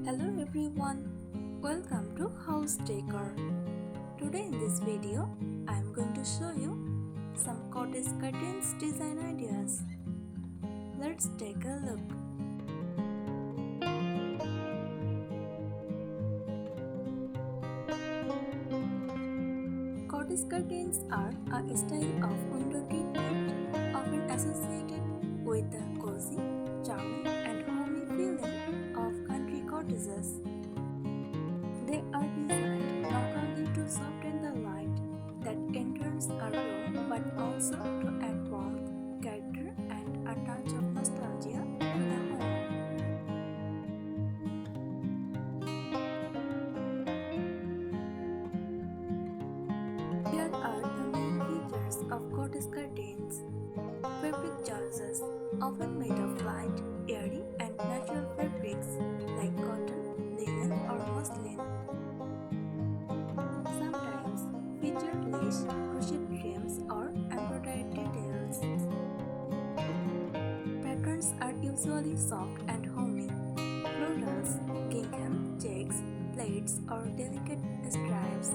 Hello everyone, welcome to House Decor. Today in this video, I am going to show you some cottage curtains design ideas. Let's take a look. Cottage curtains are a style of window treatment often associated with the cozy, charming and homey feeling of country cottages. They are designed not only to soften the light that enters a room but also to add warmth, character, and a touch of nostalgia to the home. Here are the main features of cottage curtains. Fabric choices, often made of light, airy, and natural fabrics like cotton, linen, or muslin. Sometimes feature lace, crochet trims, or embroidered details. Patterns are usually soft and homey. Florals, gingham, checks, plaits, or delicate stripes.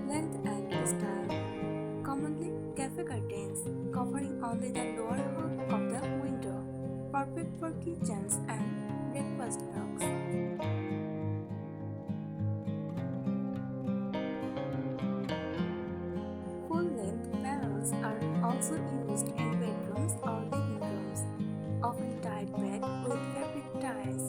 Length and style. Commonly cafe curtains, covering only the lower half of the window, perfect for kitchens and breakfast nooks. Full-length panels are also used in bedrooms or living rooms, often tied back with fabric ties.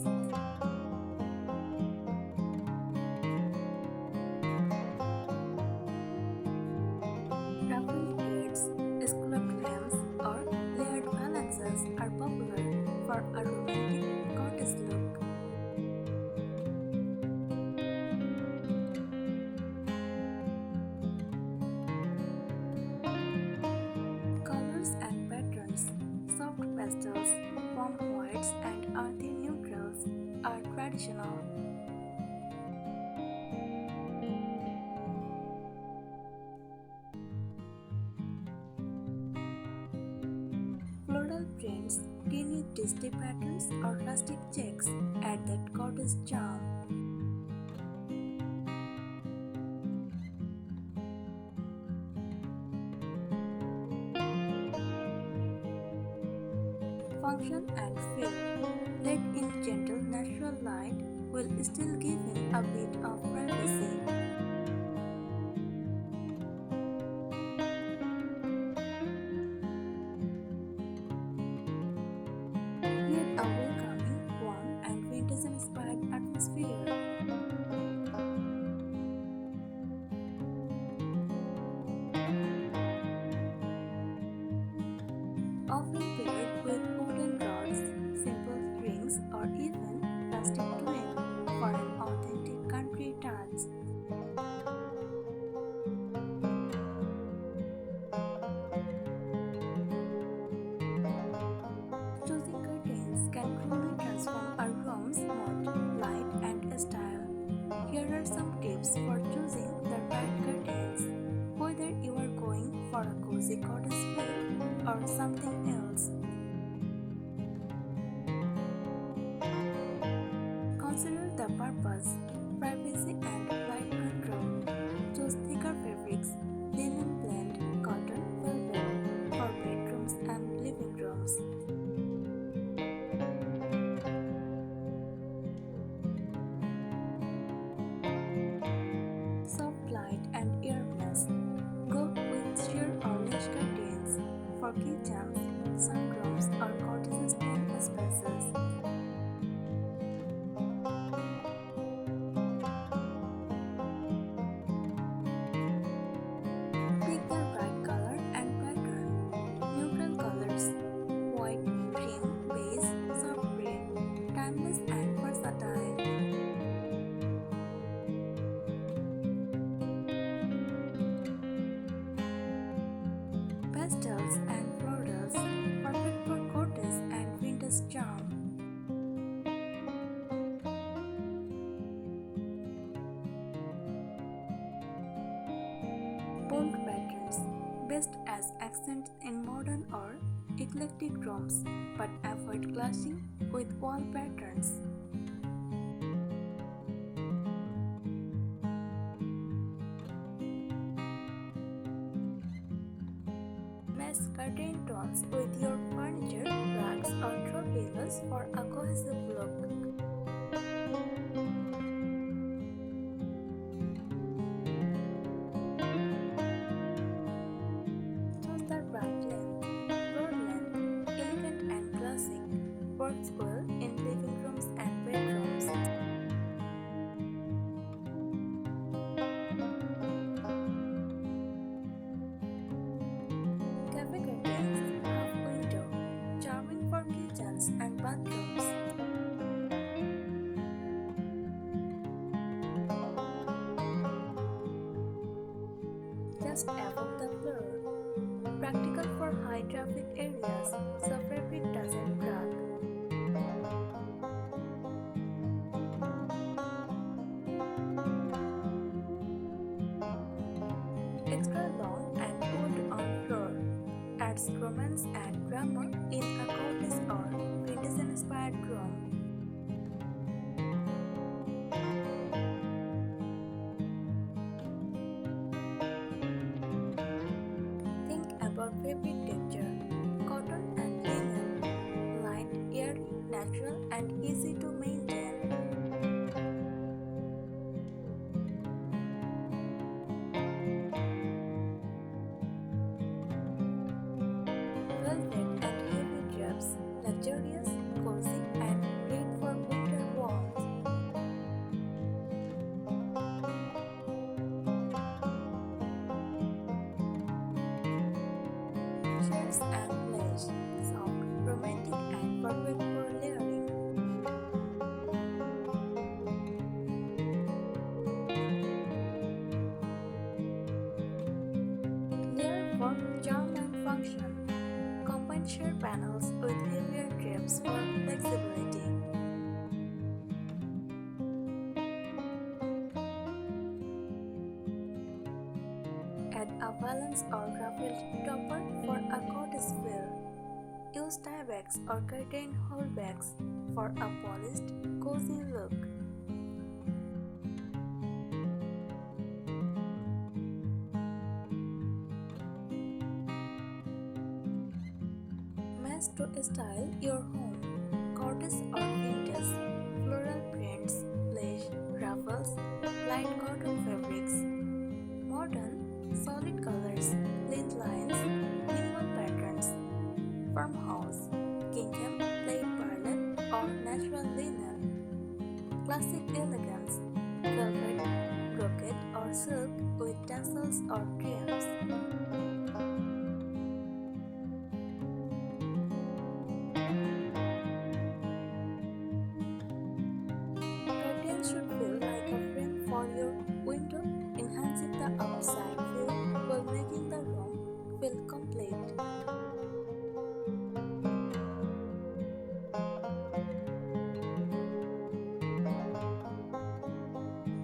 Ruffled beads, scalloped gems, or layered balances are popular for a romantic cottage look. Colors and patterns, soft pastels, warm whites, and earthy neutrals are traditional. Floral prints, teeny Disney patterns, or rustic checks add that cottage charm. Function and feel. Let in gentle natural light while still giving a bit of privacy. Create a welcoming, warm and vintage-inspired atmosphere. Often paired with wooden rods, simple strings, or even plastic twine for an authentic country touch. Choosing curtains can truly transform a room's mood, light, and style. Here are some tips for choosing the right curtains, whether you are going for a cozy cottage feel or something else. Consider the purpose, privacy and light control. Choose thicker fabrics, linen blend, cotton, velvet for bedrooms and living rooms. Soft light and airiness. Go with sheer or lace curtains for kitchens, sunrooms or cottage-style spaces. Pick the right color and pattern. Neutral colors, white, cream, beige, soft green, timeless and versatile. Pastels and florals, perfect for cottage and vintage charm. Bold patterns, best as accents in modern or eclectic rooms, but avoid clashing with wall patterns. Match curtain tones with your furniture, rugs, or throw pillows for a cohesive look. Choose the right length. Broad length, elegant and classic, works well in living rooms and bedrooms. Cafe curtains, half window, charming for kitchens and bathrooms. Just above the floor, practical for high traffic areas so fabric doesn't crack. Extra long and wood on floor adds romance and glamour in a cottage or vintage-inspired room. Think about fabric texture. Cotton and linen, light, airy, natural, and easy to maintain. Velvet and heavy drapes, luxurious, cozy, and great for winter warmth. Shirts and lace, soft, romantic, and perfect for layering. Layer for charm and function. Combine shirt panels with heavier drapes for flexibility. Add a valance or ruffled topper for a cottage feel. Use tie bags or curtain holdbacks for a polished, cozy look. Match to style your home. Cottage or vintage, floral prints, lace, ruffles, light cotton fabrics. Modern, solid colors, clean lines, minimal patterns. Farmhouse, gingham, plain burlap, or natural linen. Classic elegance, velvet, brocade, or silk with tassels or trims. Curtains should feel like a frame for your window, enhancing the outside view while making the room feel complete.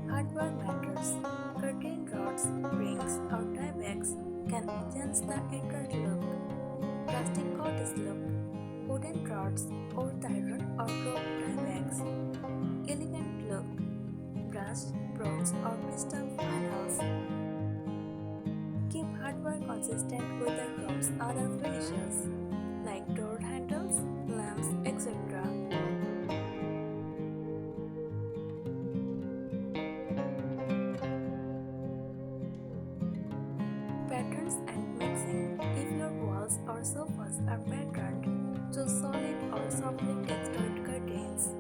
Hardware matters. Curtain rods, rings, or tie bags can enhance the entered look. Plastic cottage look. Wooden rods, old iron, or rope tie bags. Elegant look. Brass, bronze, or crystal finals. Keep hardware consistent with the room's other finishes, like door handles, lamps, etc. Patterns and mixing. If your walls or sofas are patterned, choose solid or softly textured curtains.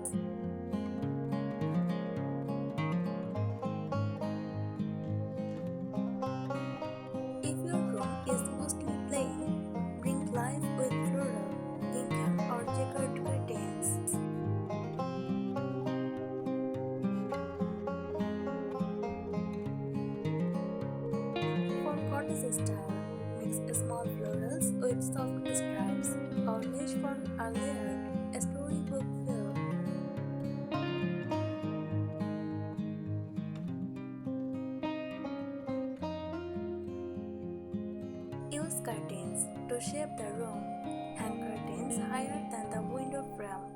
If your room is mostly plain, bring life with floral, gingham, or checkered curtains. For cottage style, mix small florals with soft stripes or lace for a layered storybook feel. Use Use curtains to shape the room. Hang curtains higher than the window frame,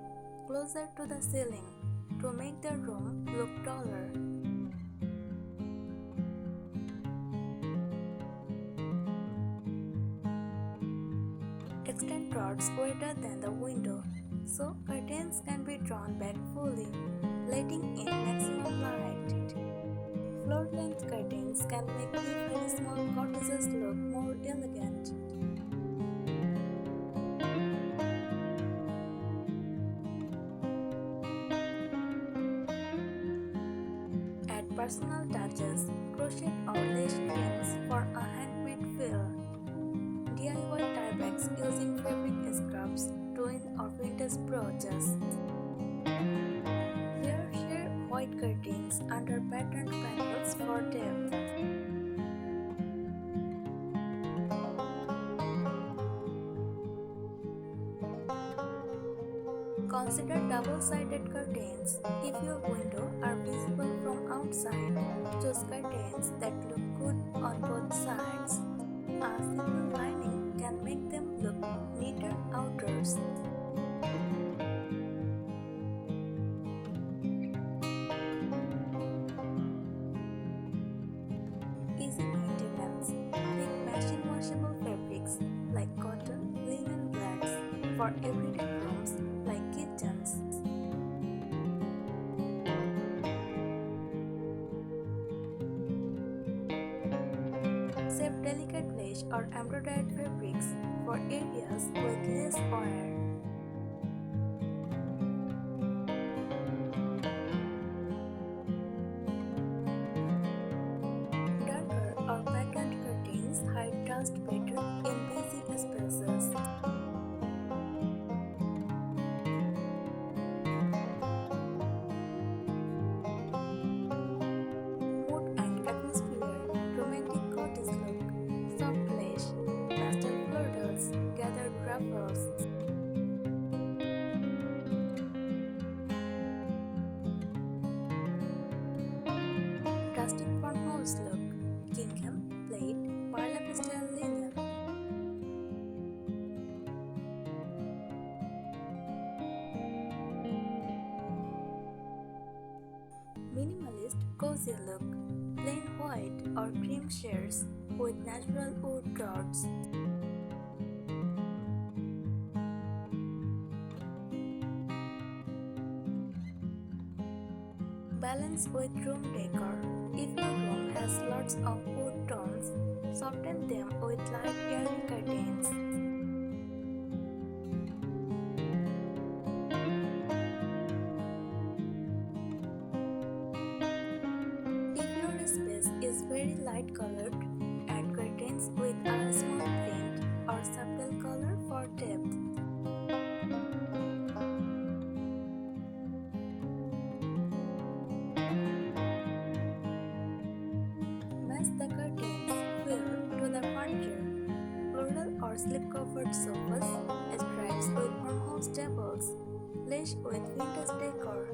closer to the ceiling, to make the room look taller. Extend drawers wider than the window, so curtains can be drawn back fully, letting in maximum light. Floor-length curtains can make even small cottages look more elegant. Add personal touches, crochet or lace trims for a handmade feel. DIY tie-backs using fabric scraps, twin or vintage brooches. Wear sheer white curtains under patterned panels for depth. Consider double-sided curtains. If your windows are visible from outside, choose curtains that look good on both sides. A simple lining can make them look neater outdoors. Easy maintenance. Pick machine washable fabrics like cotton, linen blends for everyday rooms like kitchens. Save delicate lace or embroidered fabrics for areas with less wear. Darker or patterned curtains hide dust better in busy spaces. Mood and atmosphere, romantic cottage look, soft lace, pastel florals, gathered ruffles. Rustic farmhouse look, gingham, plaid, burlap style linen. Minimalist cozy look, plain white or cream shades with natural wood drawers. Balance with room decor. If your room has lots of wood tones, soften them with light airy curtains. If your space is very light colored, add curtains with a small print or subtle color for depth. Match the curtains fill to the furniture. Floral or slip-covered sofas, stripes with farmhouse tables, lace with vintage decor.